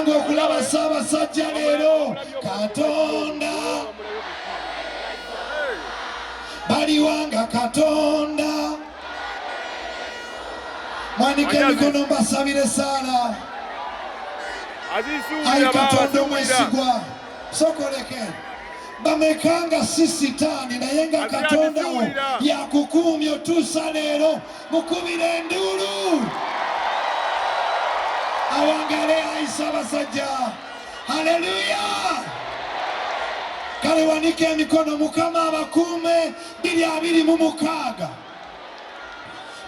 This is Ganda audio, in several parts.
wanga okulaba Ssaabasajja leero Katonda bali wanga Katonda mwanike emikono mbasabire Saala ayi Katonda omwesigwa sokoleke bamekanga sisitaani naye nga Katonda wo yakukuumya otuusa leero mukubire enduulu awangale ayi Ssaabasajja haleluya kale wanike emikono Mukama abakuume 2026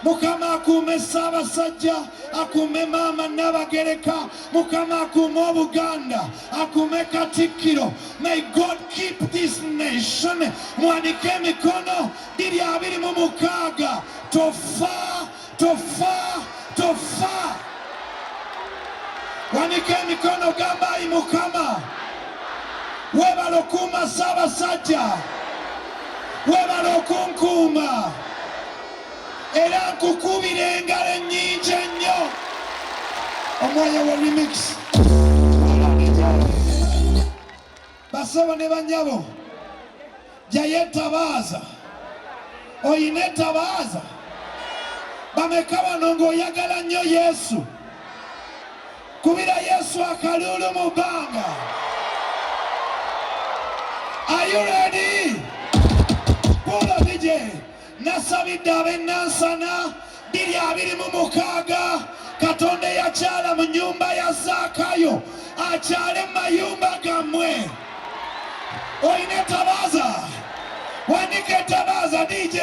Mukama akuume Ssaabasajja akuume Maama Nnabagereka Mukama akuume Obuganda akuume Katikkiro. May God keep this nation. Mwanike emikono 2026 tofa wanike emikono gamba ayi Mukama webala okuuma Ssaabasajja webala okunkuuma era nkukubira engalo ennyingi ennyo omwanya wa remix basabo ne banyabo jayetabaaza oyina etabaaza bameka wano ng'oyagala nnyo Yesu kubira Yesu akalulu mu bbanga. Are you ready? Pull up DJ. Nasabidde ab'ennansana 2026 Katonda yakyala mu nnyumba ya Zaakayo akyale mu mayumba gammwe. Oyina etabaaza wanike etabaaza DJ.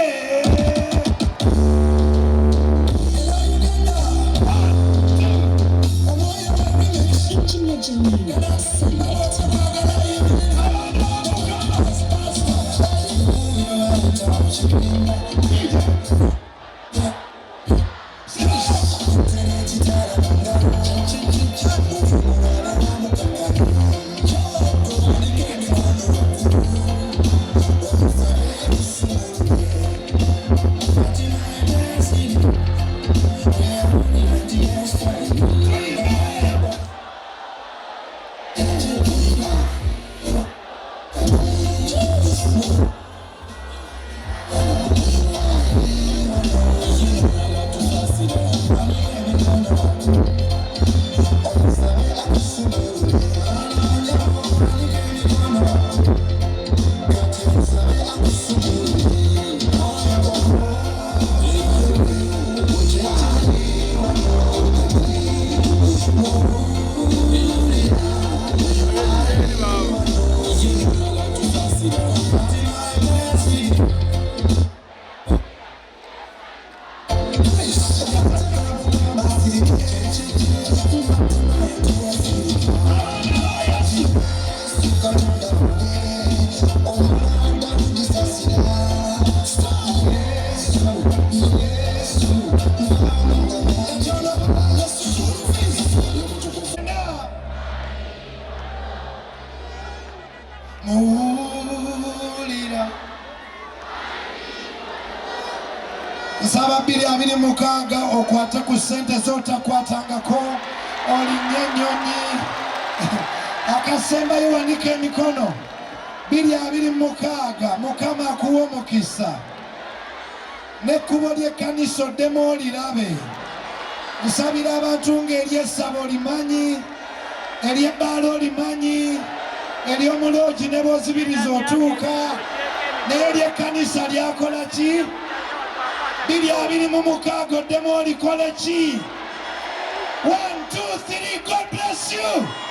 Nsaba 2026 okwate ku ssente z'otakwatangako olinnye ennyonyi akasembayo wanike emikono 2026 Mukama akuwa omukisa n'ekkubo ly'ekkanisa oddemu olirabe. Nsabira abantu ng'ery'essaba olimanyi ery'ebbaala olimanyi ery'omuloogi ne bw'ozibiriza otuuka naye ery'ekkanisa lyakola ki 2026 oddemu olikole ki 1 2 3 God bless you.